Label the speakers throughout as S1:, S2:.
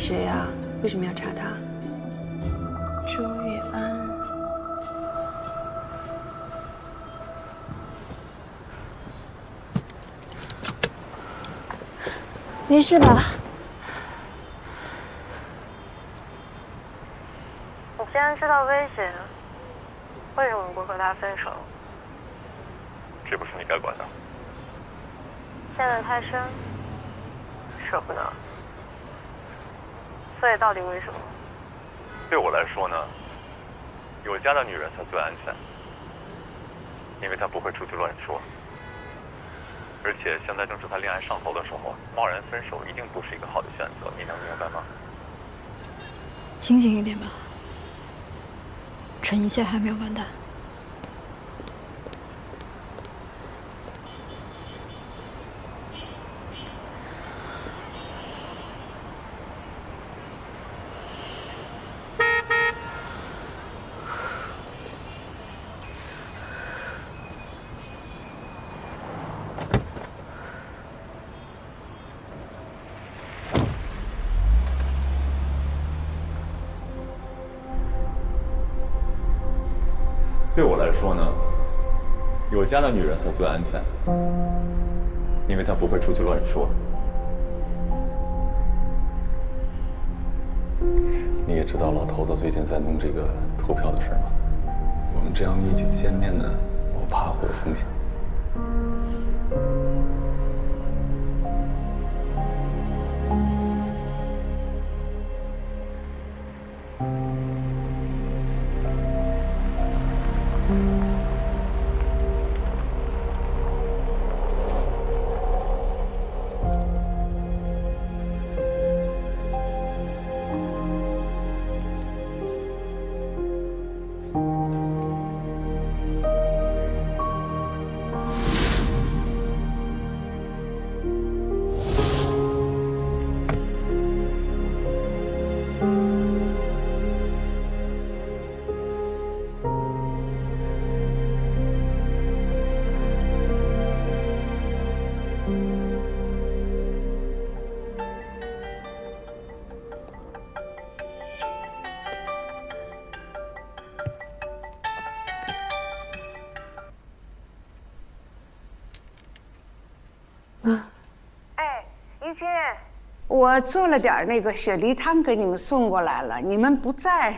S1: 谁啊？为什么要查他？周月安。
S2: 没事吧？
S3: 你既然知道危险，为什么不和他分手？
S4: 这不是你该管的。
S3: 陷得太深，舍不得。所以到底为什么？
S4: 对我来说呢，有家的女人才最安全，因为她不会出去乱说。而且现在正是她恋爱上头的时候，贸然分手一定不是一个好的选择，你能明白吗？
S2: 清醒一点吧，趁一切还没有完蛋。
S4: 对我来说呢，有家的女人才最安全，因为她不会出去乱说。你也知道老头子最近在弄这个投票的事吗？我们这样密集的见面呢，我怕会有风险。
S5: 哎，于姐，我做了点那个雪梨汤给你们送过来了，你们不在，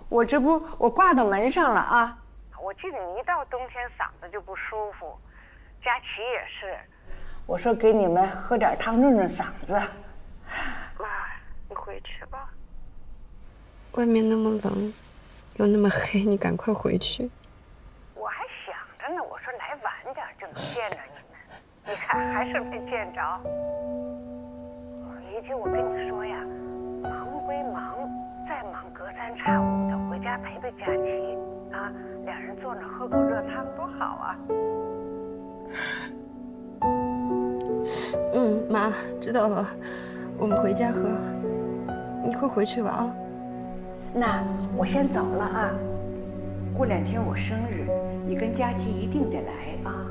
S5: 我挂到门上了啊。我记得你一到冬天嗓子就不舒服，佳琪也是，我说给你们喝点汤润润嗓子。妈，你回去吧。
S1: 外面那么冷，又那么黑，你赶快回去。
S5: 我还想着呢，我说来晚点就能见着你们。你看，还是没见着。于姐，我跟你说呀，忙归忙，再忙隔三差五的回家陪陪佳琪啊，俩人坐那喝口热汤多好啊。
S1: 妈，知道了，我们回家喝。你快回去吧啊。
S5: 那我先走了啊，过2天我生日，你跟佳琪一定得来啊。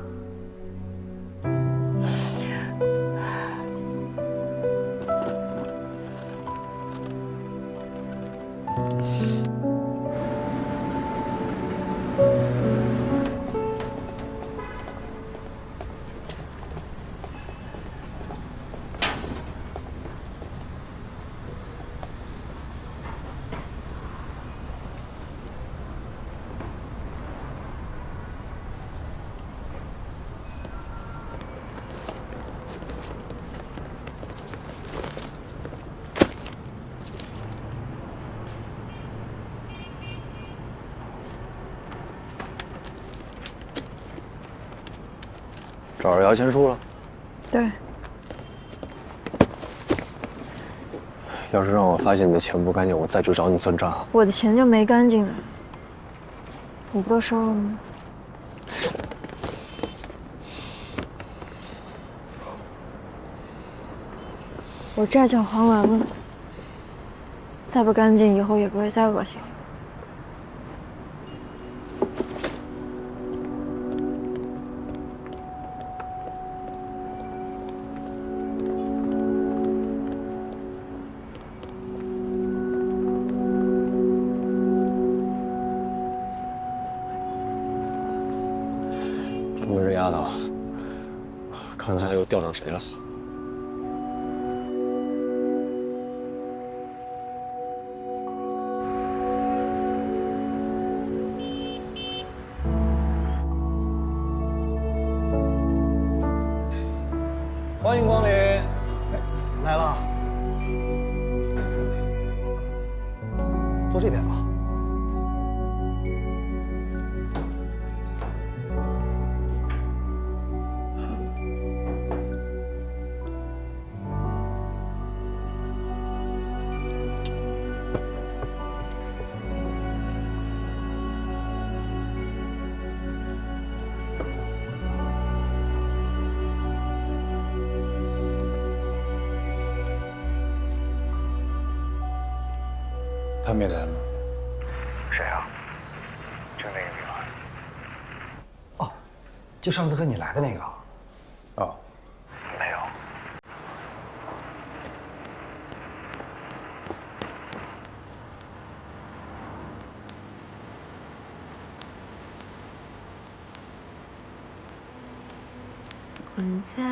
S6: 找着摇钱树了？
S2: 对。
S6: 要是让我发现你的钱不干净，我再去找你算账。
S2: 我的钱就没干净的，你不都收了吗？我债就还完了，再不干净，以后也不会再恶心。
S6: 钓上谁了？
S7: 欢迎光临。哎，来了，坐这边吧。
S8: 他没来吗？
S7: 谁啊？就那个女孩。哦，就上次和你来的那个。
S8: 哦，
S7: 没有。
S9: 困在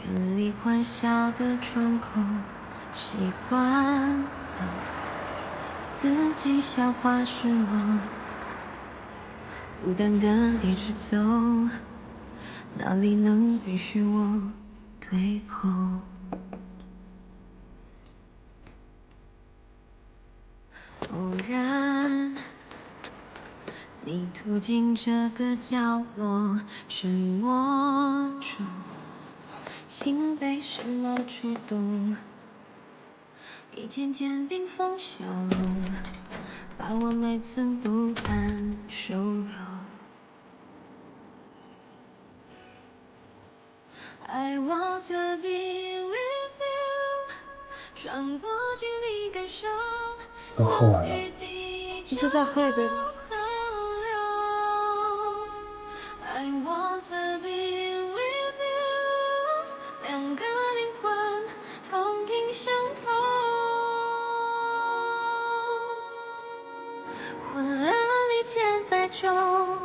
S9: 远离欢笑的窗口，习惯了自己消化失望，孤单的一直走，哪里能允许我退后？偶然，你途经这个角落，沉默中，心被什么触动？一天天冰封笑容，把我每寸不安收容。I want to be with you， 穿过距离感受。
S8: 都喝完了。
S2: 你就再喝一杯吧。
S9: I want to be with you， 两个灵魂同频相通，混了里千百种。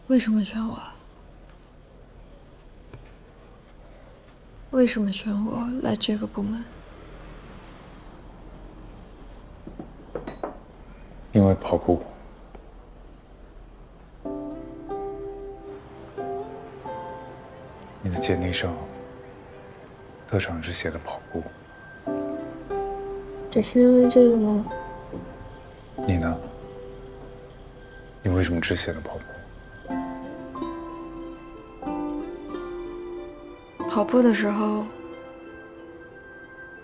S2: 为什么选我？为什么选我来这个部门？
S8: 因为跑步。你的简历上，特长只写了跑步。
S2: 只是因为这个吗？
S8: 你呢？你为什么只写了跑步？
S2: 跑步的时候，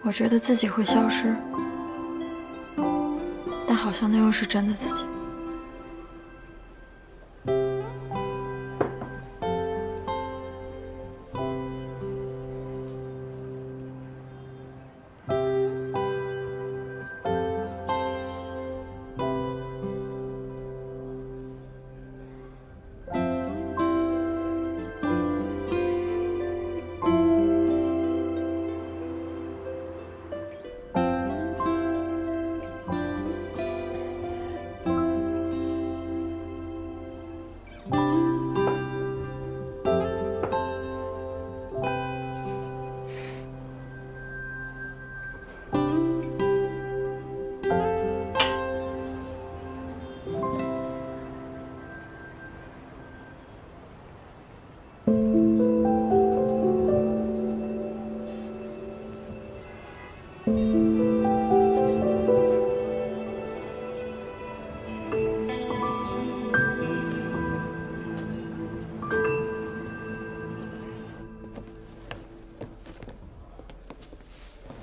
S2: 我觉得自己会消失，但好像那又是真的自己。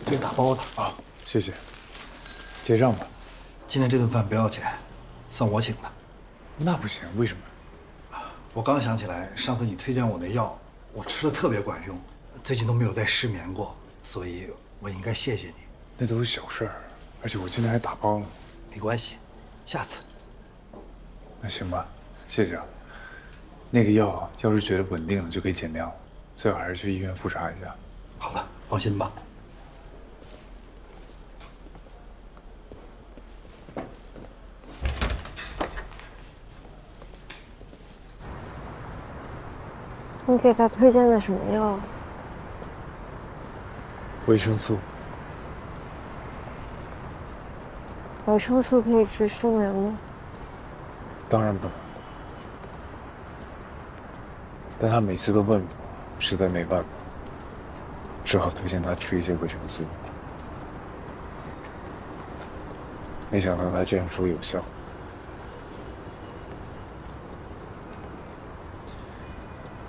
S7: 这个打包的
S8: 啊，谢谢。结账吧。
S7: 今天这顿饭不要钱，算我请的。
S8: 那不行，为什么？
S7: 我刚想起来，上次你推荐我的药，我吃的特别管用，最近都没有再失眠过，所以我应该谢谢你。
S8: 那都是小事儿，而且我今天还打包了。
S7: 没关系，下次。
S8: 那行吧，谢谢啊。那个药要是觉得稳定了，就可以减量，最好还是去医院复查一下。
S7: 好的，放心吧。
S2: 你给他推荐的什么药？
S8: 维生素。
S2: 维生素可以治失眠吗？
S8: 当然不能。但他每次都问我，实在没办法，只好推荐他吃一些维生素。没想到他竟然说有效。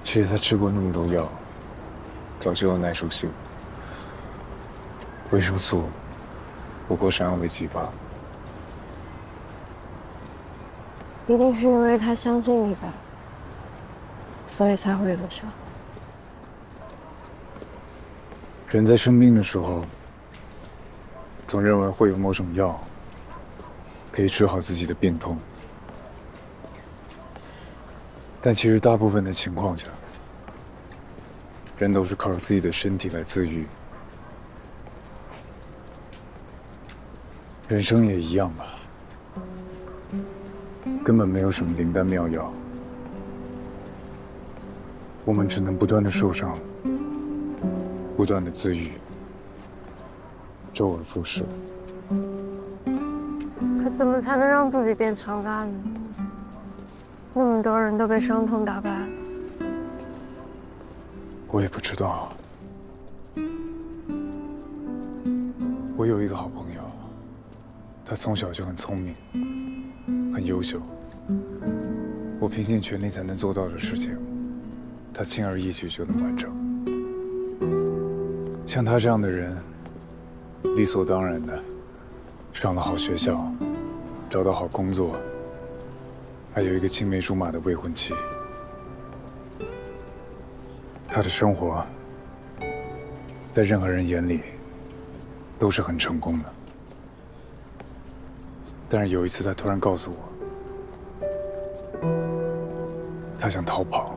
S8: 其实他吃过那么多药，早就有耐受性。维生素不过是安慰剂罢了。
S2: 一定是因为他相信你吧，所以才会有效。
S8: 人在生病的时候，总认为会有某种药可以治好自己的病痛，但其实大部分的情况下，人都是靠着自己的身体来自愈。人生也一样吧，根本没有什么灵丹妙药，我们只能不断的受伤，不断的自愈，周而复始。
S2: 可怎么才能让自己变强大呢？那么多人都被伤痛打败了。
S8: 我也不知道。我有一个好朋友，他从小就很聪明，很优秀。我拼尽全力才能做到的事情，他轻而易举就能完成。像他这样的人，理所当然的上了好学校，找到好工作，还有一个青梅竹马的未婚妻。他的生活，在任何人眼里，都是很成功的。但是有一次，他突然告诉我，他想逃跑，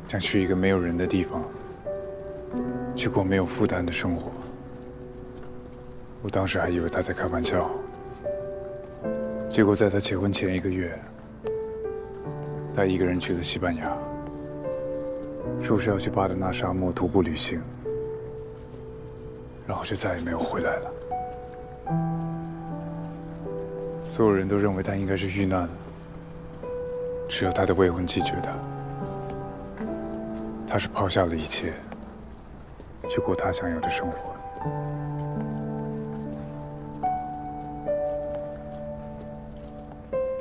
S8: 想去一个没有人的地方，去过没有负担的生活。我当时还以为他在开玩笑，结果在他结婚前1个月，他一个人去了西班牙，说是要去巴德纳沙漠徒步旅行，然后就再也没有回来了。所有人都认为他应该是遇难了，只有他的未婚妻觉得他是抛下了一切，去过他想要的生活。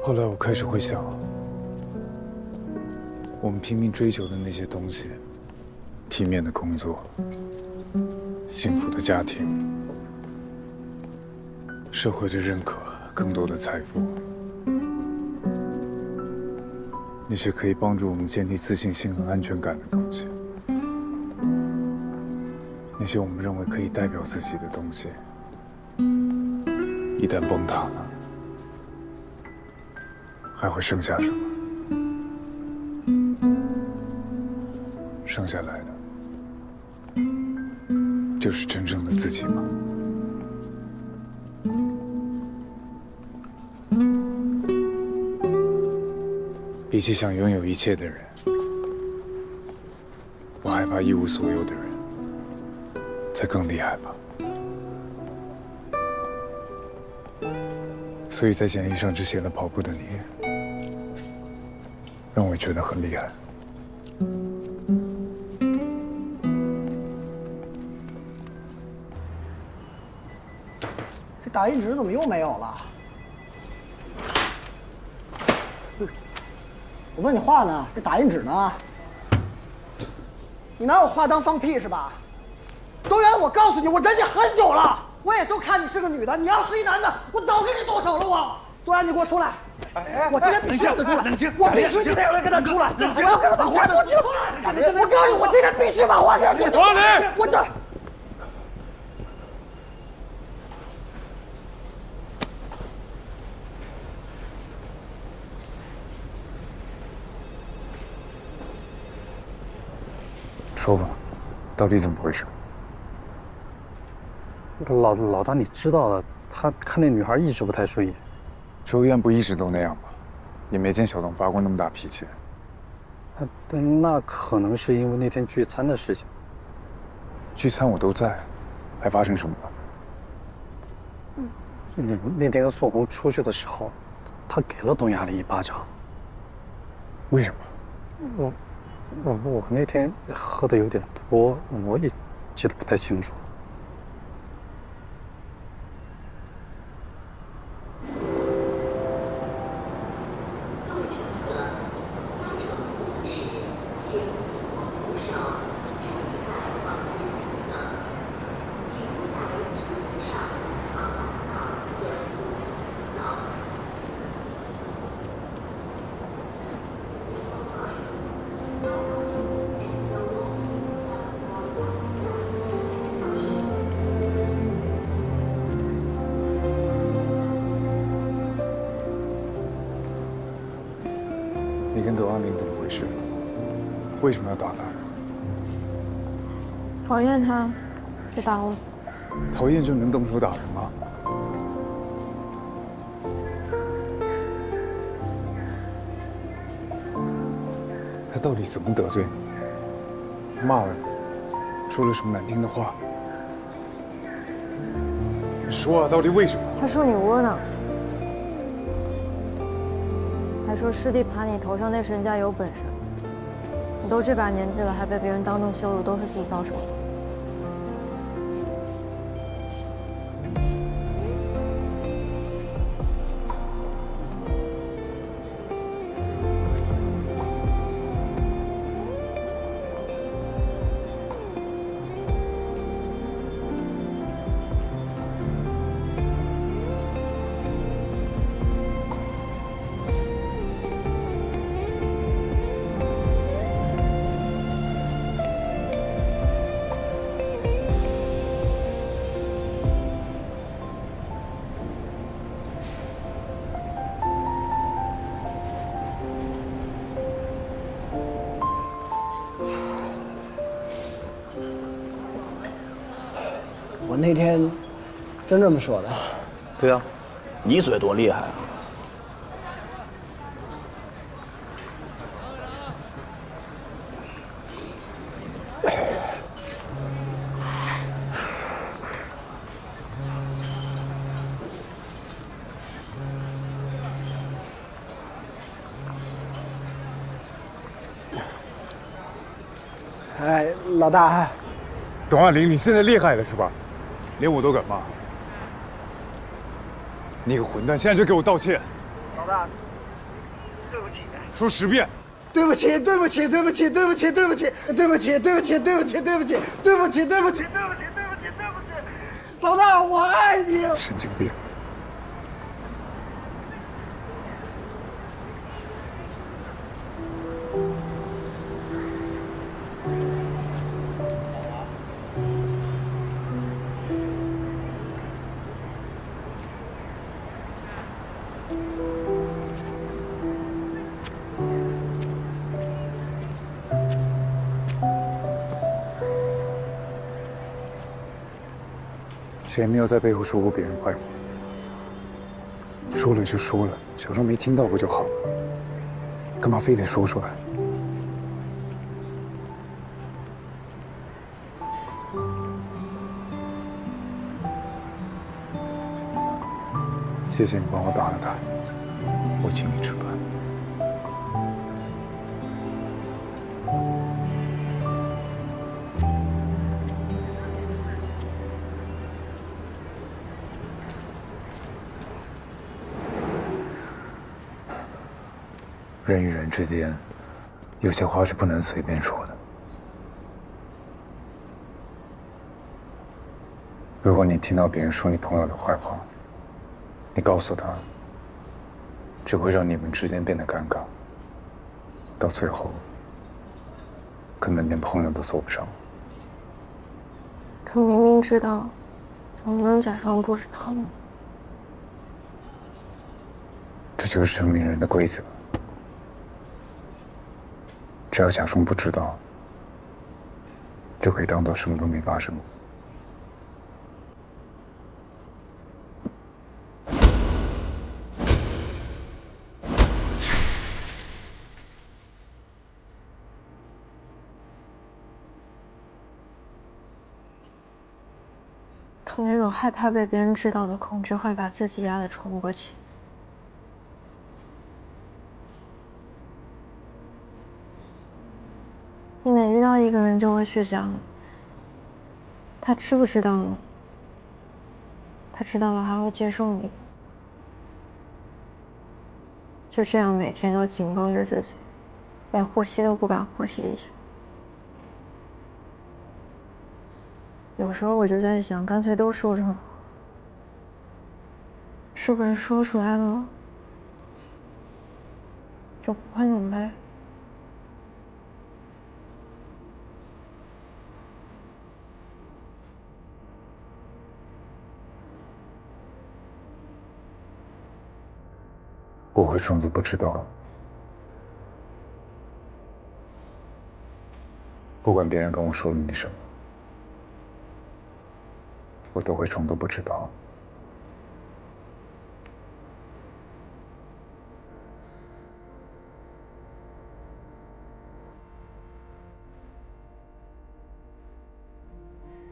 S8: 后来我开始会想，我们拼命追求的那些东西，体面的工作，幸福的家庭，社会的认可，更多的财富，那些可以帮助我们建立自信心和安全感的东西，那些我们认为可以代表自己的东西，一旦崩塌了，还会剩下什么？剩下来的，就是真正的自己吗？比起想拥有一切的人，我害怕一无所有的人才更厉害吧。所以在简历上只写了跑步的你，让我觉得很厉害。
S10: 这打印纸怎么又没有了？我问你话呢，这打印纸呢？你拿我话当放屁是吧？周元，我告诉你，我忍你很久了，我也就看你是个女的，你要是一男的，我早跟你动手了我。周元，你给我出来！我今天必须让他出来！我必须今天要跟他出来！我要跟他把话说清楚！我告诉你，我今天必须把话说清楚！我这。
S8: 说吧，到底怎么回事？
S11: 老大，你知道的，他看那女孩一直不太顺眼。
S8: 周燕不一直都那样吗？也没见小东发过那么大脾气。
S11: 那可能是因为那天聚餐的事情。
S8: 聚餐我都在，还发生什么了？
S11: 那天跟宋红出去的时候，他给了董雅丽一巴掌。
S8: 为什么？
S11: 我那天喝的有点多，我也记得不太清楚。
S8: 你跟董安玲怎么回事？为什么要打他？
S2: 讨厌他，就打我。
S8: 讨厌就能动手打人吗？他到底怎么得罪你？骂了你，说了什么难听的话？你说啊，到底为什么？
S2: 他说你窝囊，还说师弟爬你头上那是人家有本事。你都这把年纪了，还被别人当众羞辱，都是自己造成的。
S10: 我那天真这么说的。
S11: 对啊，
S10: 你嘴多厉害啊！哎，老大，
S8: 董亚玲，你现在厉害了是吧？连我都敢骂，你个混蛋！现在就给我道歉！
S10: 老大，对不起。
S8: 说10遍。
S10: 对不起，对不起，对不起，对不起，对不起，对不起，对不起，对不起，对不起，对不起，对不起，对不起，对不起，对不起！老大，我爱你！
S8: 神经病！谁没有在背后说过别人坏话？说了就说了，假装没听到不就好了？干嘛非得说出来？谢谢你帮我打了他，我请你吃饭。人与人之间，有些话是不能随便说的。如果你听到别人说你朋友的坏话，你告诉他，只会让你们之间变得尴尬，到最后，可能连朋友都做不上。
S2: 可明明知道，怎么能假装不知道呢？
S8: 这就是成年人的规则。只要假装不知道，就可以当做什么都没发生。
S2: 可那种害怕被别人知道的恐惧，会把自己压得喘不过气。你每遇到一个人，就会去想，他知不知道呢？他知道了还会接受你？就这样每天都紧绷着自己，连呼吸都不敢呼吸一下。有时候我就在想，干脆都说出来，是不是说出来了就不会那么累？
S8: 我会装作不知道，不管别人跟我说了你什么，我都会装作不知道。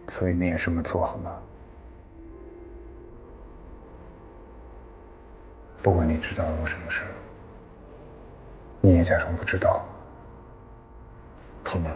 S8: 所以你也这么做好吗？不管你知道了我什么事，你也假装不知道，好吗？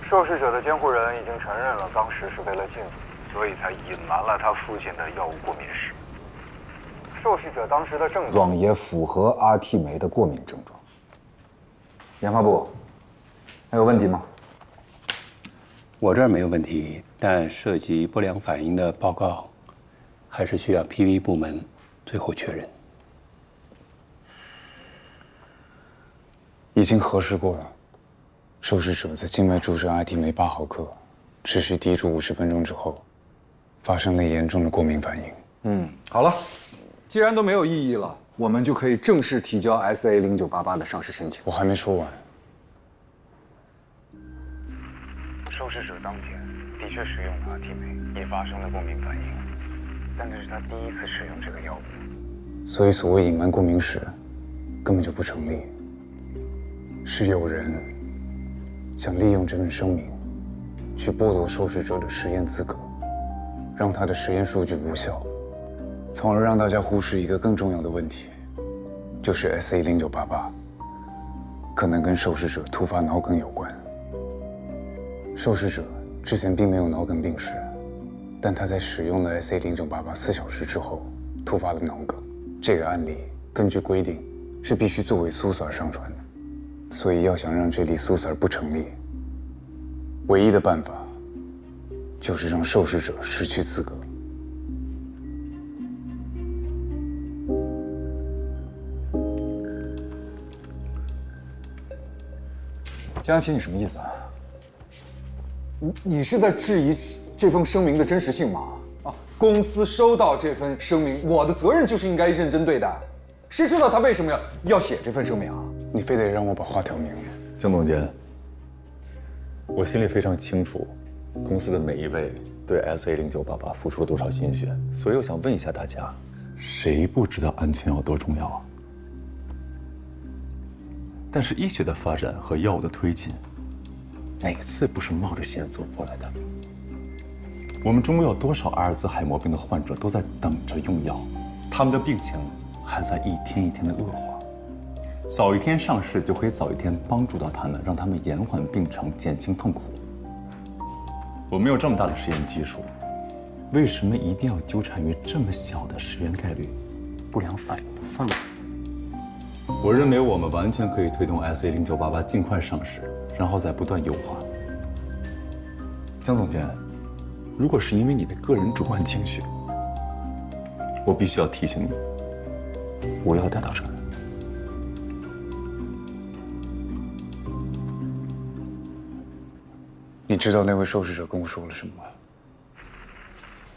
S12: 受试者的监护人已经承认了，当时是为了禁足，所以才隐瞒了他父亲的药物过敏史。受试者当时的症状
S13: 也符合阿替酶的过敏症状。研发部，还有问题吗？
S14: 我这儿没有问题，但涉及不良反应的报告，还是需要 PV 部门最后确认。
S8: 已经核实过了。受试者在静脉注射阿替酶8毫克，持续滴注50分钟之后，发生了严重的过敏反应。
S13: 好了，既然都没有异议了，我们就可以正式提交 SA0988的上市申请。
S8: 我还没说完。
S12: 受试者当天的确使用了阿替酶，也发生了过敏反应，但这是他第一次使用这个药物，
S8: 所以所谓隐瞒过敏史，根本就不成立。是有人想利用这份声明，去剥夺受试者的实验资格，让他的实验数据无效，从而让大家忽视一个更重要的问题，就是 SA0988可能跟受试者突发脑梗有关。受试者之前并没有脑梗病史，但他在使用了 SA0988 4小时之后突发了脑梗。这个案例根据规定是必须作为苏 Sir 上传的。所以要想让这例苏 Sir 不成立，唯一的办法就是让受试者失去资格。
S13: 江阳奇，你什么意思啊？你是在质疑这封声明的真实性吗？公司收到这份声明，我的责任就是应该认真对待。谁知道他为什么要写这份声明啊？
S8: 你非得让我把话挑明。
S4: 江总监，我心里非常清楚，公司的每一位对 SA0988付出了多少心血，所以我想问一下大家，谁不知道安全有多重要啊？但是医学的发展和药物的推进，哪次不是冒着险走过来的？我们中国有多少阿尔兹海默病的患者都在等着用药，他们的病情还在一天一天的恶化。早一天上市就可以早一天帮助到他们，让他们延缓病程，减轻痛苦。我们有这么大的实验技术，为什么一定要纠缠于这么小的实验概率、不良反应的范围？我认为我们完全可以推动 SA0988尽快上市，然后再不断优化。
S8: 江总监，如果是因为你的个人主观情绪，我必须要提醒你，不要带到这儿。
S15: 你知道那位受试者跟我说了什么吗？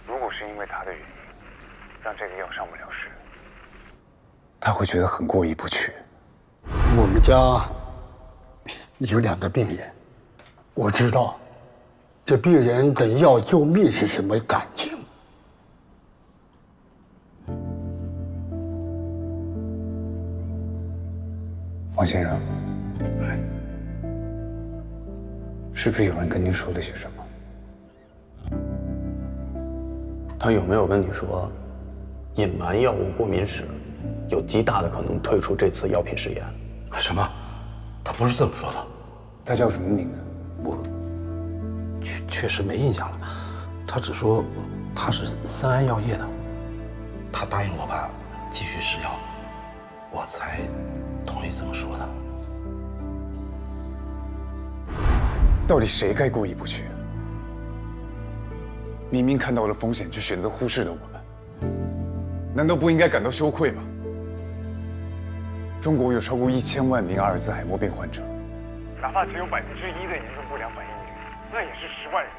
S15: 如果是因为他的原因，让这个药上不了市，他会觉得很过意不去。
S10: 我们家有2个病人，我知道这病人跟药救命是什么感情。
S15: 王先生，是不是有人跟您说了些什么？
S6: 他有没有跟你说，隐瞒药物过敏史，有极大的可能退出这次药品试验？
S10: 什么？他不是这么说的。
S15: 他叫什么名字？
S10: 我确实没印象了。他只说他是3安药业的，他答应我吧，继续试药，我才同意这么说的。
S15: 到底谁该过意不去？明明看到了风险却选择忽视的我们，难道不应该感到羞愧吗？中国有超过1000万名阿尔兹海默病患者，哪怕只有1%的严重不良反应率，那也是10万人。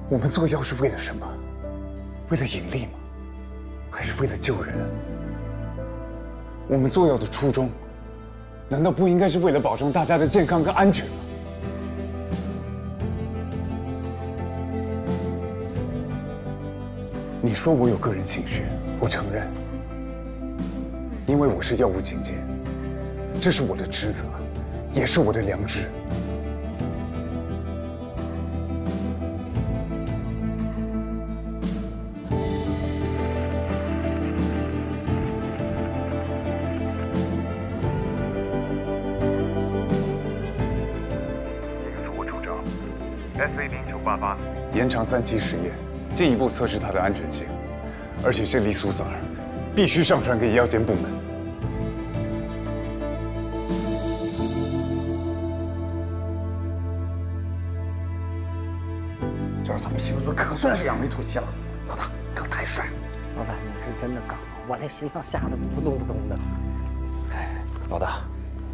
S15: 我们做药是为了什么？为了盈利吗？还是为了救人？我们做药的初衷，难道不应该是为了保证大家的健康跟安全吗？你说我有个人情绪，我承认，因为我是药物警戒，这是我的职责，也是我的良知。这个是我主张 SA0988延长3期实验。进一步测试它的安全性，而且这粒苏萨尔必须上传给药监部门。
S10: 今儿咱们媳妇子可算是扬了一口气了。老大，可太帅了！老板，你是真的刚，我那心上吓得扑通扑通的。
S6: 哎，老大，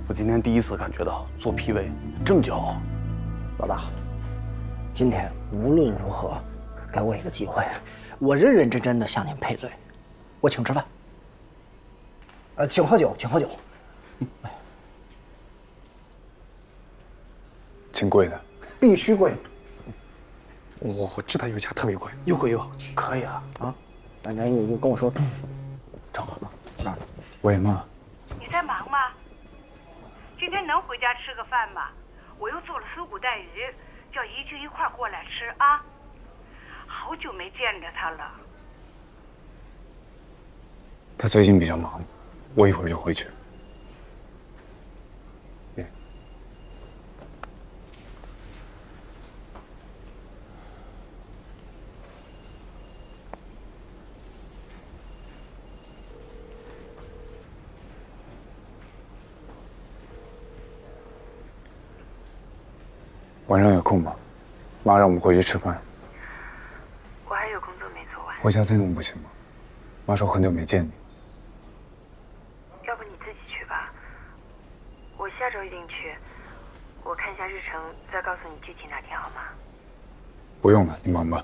S6: 我今天第一次感觉到做批委正骄傲。
S10: 老大，今天无论如何，给我一个机会，我认认真真的向您赔罪，我请吃饭，请喝酒，请喝酒，
S15: 请贵的，
S10: 必须贵。我知道有家特别贵，又贵又好吃，可以啊啊！你跟我说，正好吗？啊，
S15: 喂妈，
S5: 你在忙吗？今天能回家吃个饭吗？我又做了酥骨带鱼，叫怡君一块儿过来吃啊。好久没见着他了。
S15: 他最近比较忙，我一会儿就回去。晚上有空吗？妈让我们回去吃饭。
S3: 我还有工作没做完。
S15: 回家再弄不行吗？妈说很久没见你。
S3: 要不你自己去吧，我下周一定去。我看一下日程，再告诉你具体哪天好吗？
S15: 不用了，你忙吧。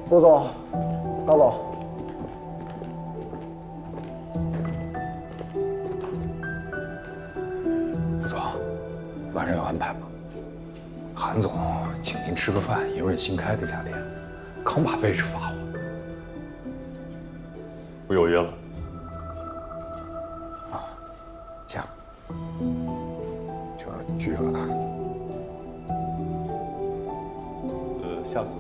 S10: 郭总，高总，
S8: 吴总，晚上有安排吗？韩总请您吃个饭，一会儿新开的家店，刚把位置发我。
S4: 我有约了。
S8: 啊，行，就拒了他。
S4: 下次。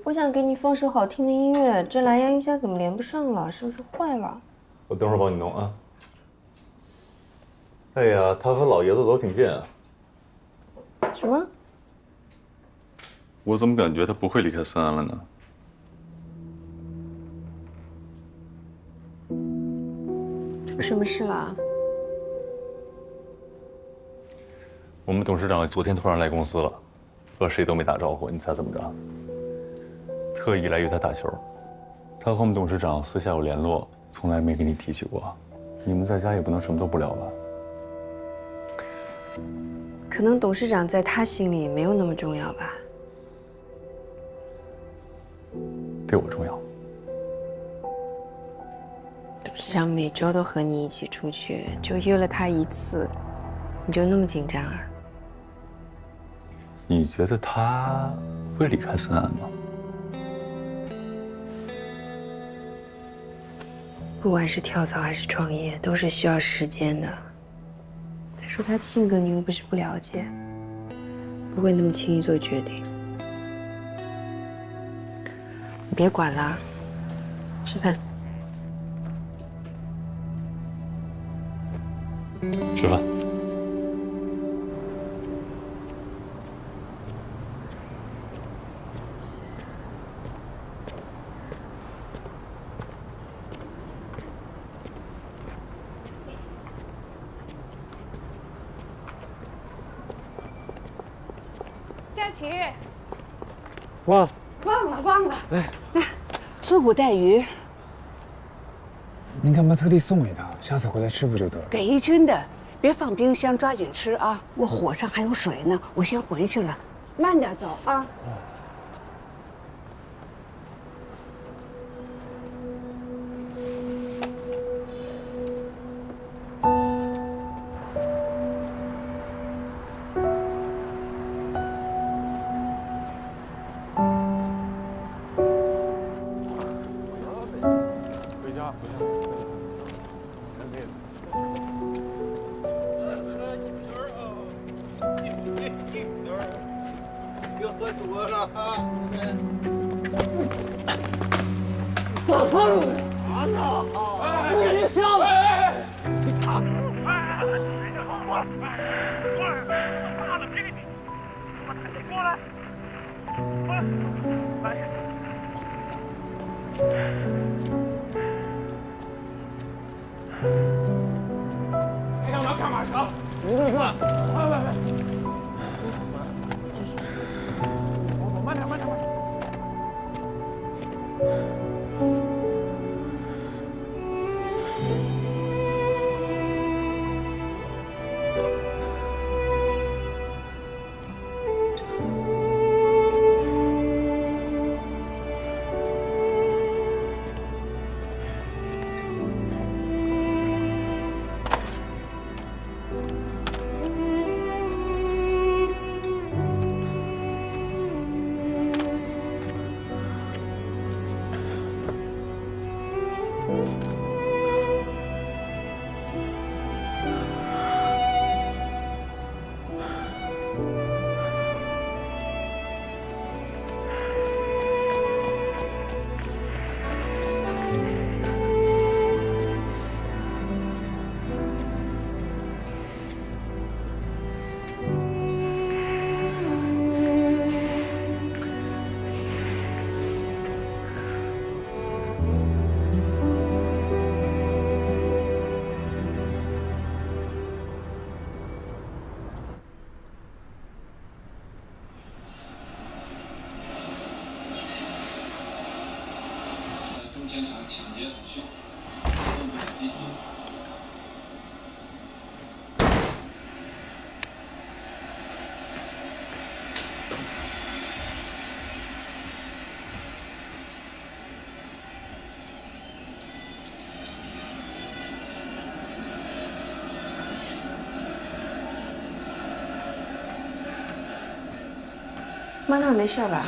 S1: 我想给你放首好听的音乐，这蓝牙音箱怎么连不上了？是不是坏了？
S4: 我等会儿帮你弄啊。哎呀，他和老爷子走挺近啊。
S1: 什么？
S4: 我怎么感觉他不会离开森安了呢？
S1: 出什么事了？
S4: 我们董事长昨天突然来公司了，和谁都没打招呼，你猜怎么着？特意来约他打球。他和我们董事长私下有联络，从来没跟你提起过。你们在家也不能什么都不聊吧？
S1: 可能董事长在他心里没有那么重要吧。
S4: 对我重要。
S1: 董事长每周都和你一起出去，就约了他一次，你就那么紧张啊？
S4: 你觉得他会离开森安吗？
S1: 不管是跳槽还是创业，都是需要时间的。再说他的性格，你又不是不了解，不会那么轻易做决定。你别管了，吃饭。
S4: 吃饭。
S5: 佳琪，
S11: 忘
S5: 了，哎，苏骨带鱼，
S8: 您干嘛特地送一套？下次回来吃不就得了？
S5: 给一军的，别放冰箱，抓紧吃啊！我火上还有水呢，我先回去了，慢点走啊。
S16: 现场抢劫thủ秀，动不了集体。
S1: 妈那儿没事吧？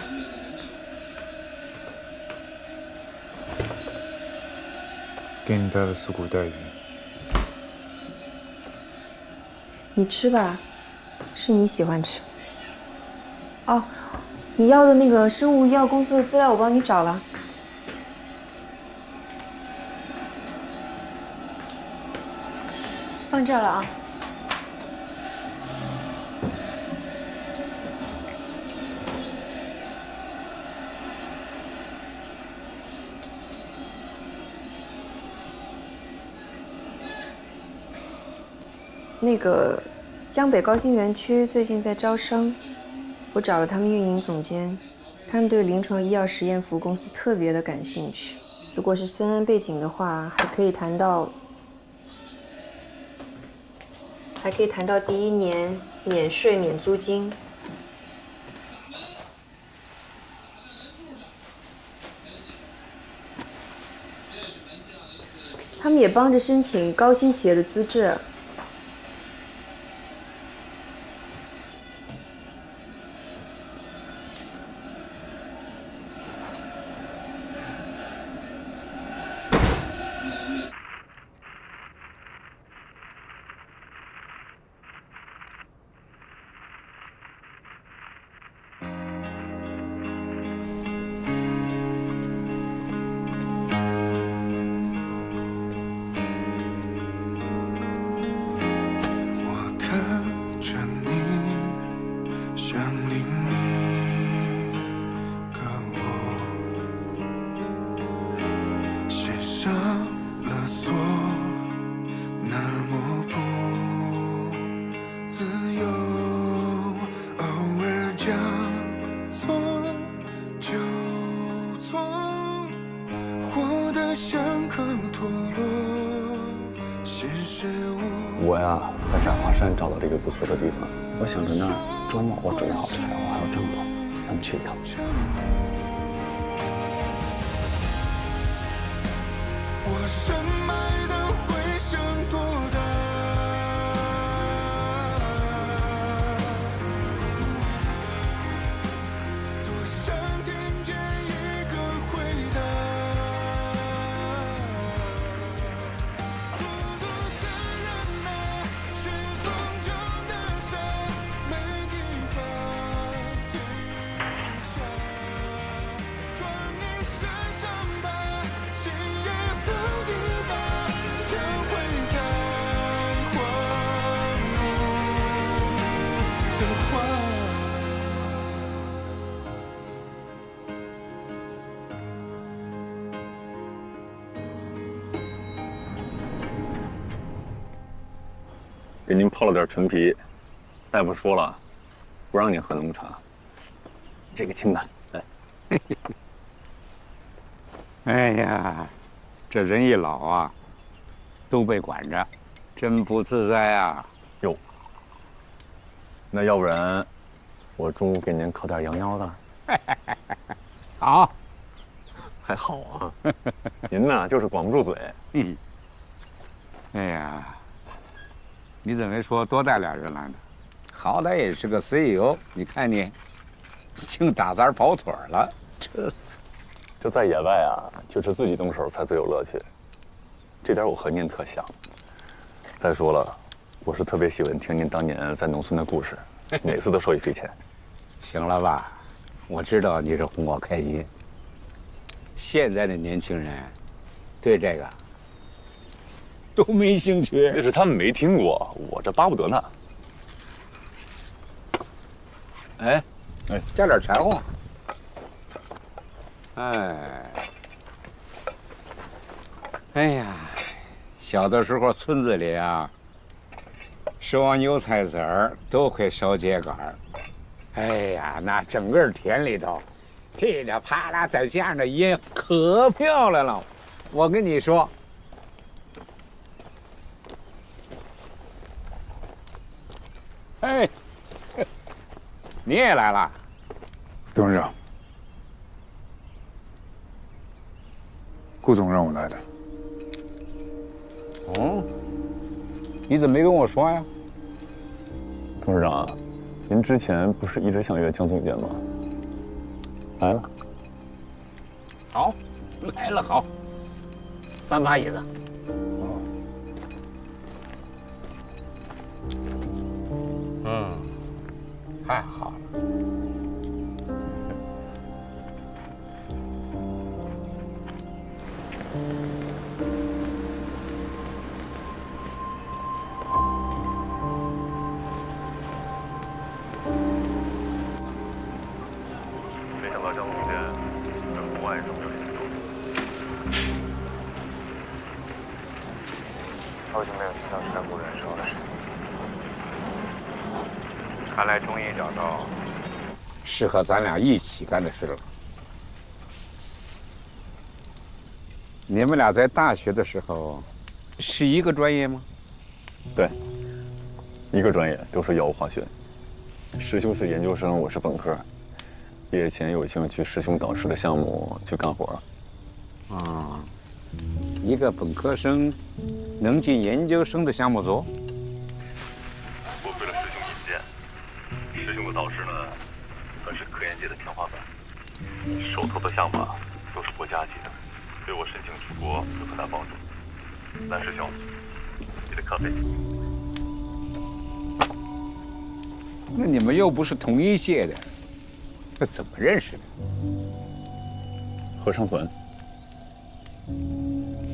S8: 给你带了素骨带鱼，
S1: 你吃吧，是你喜欢吃。哦，你要的那个生物医药公司的资料我帮你找了。放这儿了啊。那个江北高新园区最近在招生，我找了他们运营总监，他们对临床医药实验服务公司特别的感兴趣。如果是森安背景的话，还可以谈到第1年免税免租金。他们也帮着申请高新企业的资质。
S6: 我呀，在陕华山找到了一个不错的地方，我想着那儿周末我准备好柴火还有帐篷，咱们去一趟。
S17: 我深埋的回声多大？多想听见一个回答。孤独的人啊，是风中的沙，没地方停下。装你身上吧，心也不抵达，将会在荒芜的花。
S6: 给您泡了点陈皮，大夫说了，不让您喝浓茶，这个清淡。来，
S18: 哎呀，这人一老啊，都被管着，真不自在啊。
S6: 哟，那要不然我中午给您烤点羊腰子。
S18: 好，
S6: 还好啊。您呢，就是管不住嘴。
S18: 嗯。哎呀，你怎么说多带俩人来呢？好歹也是个 CEO， 你看你，净打杂跑腿了，
S6: 这在野外啊，就是自己动手才最有乐趣。这点我和您特像。再说了，我是特别喜欢听您当年在农村的故事，每次都受益匪浅。
S18: 行了吧？我知道你是哄我开心。现在的年轻人对这个都没兴趣。
S6: 那是他们没听过，我这巴不得呢。
S18: 哎，加点柴火。哎呀，小的时候村子里啊，收牛菜籽儿都会烧秸秆儿。哎呀，那整个田里头，噼里啪啦，再加上这烟，可漂亮了。我跟你说，哎，你也来了，
S8: 董事长，顾总让我来的。
S18: 哦，你怎么没跟我说呀？
S6: 董事长，您之前不是一直想约江总监吗？来了。
S18: 好，来了好。搬把椅子。太好了。
S4: 没想到江总监跟国外这么有研究。
S18: 好久没有听到山谷燃烧的声音，看来终于找到适合咱俩一起干的事了。你们俩在大学的时候是一个专业吗？
S6: 对，一个专业，都是药物化学。师兄是研究生，我是本科。毕业前有幸去师兄导师的项目去干活。
S18: 啊，一个本科生能进研究生的项目组？
S4: 多亏了师兄引荐，师兄的导师呢，算是科研界的天花板，手头的项目啊都是国家级的，对我申请出国有很大帮助。蓝师兄，你的咖啡。
S18: 那你们又不是同一届的，那怎么认识的？
S6: 合唱团。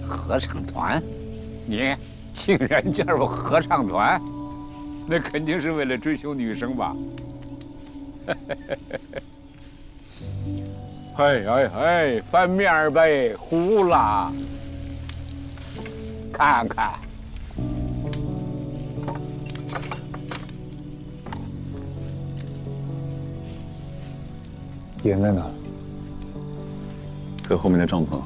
S18: 合唱团？你竟然加入合唱团？那肯定是为了追求女生吧？嘿嘿嘿，翻面儿呗，糊了。看看。
S6: 烟在哪？在后面的帐篷。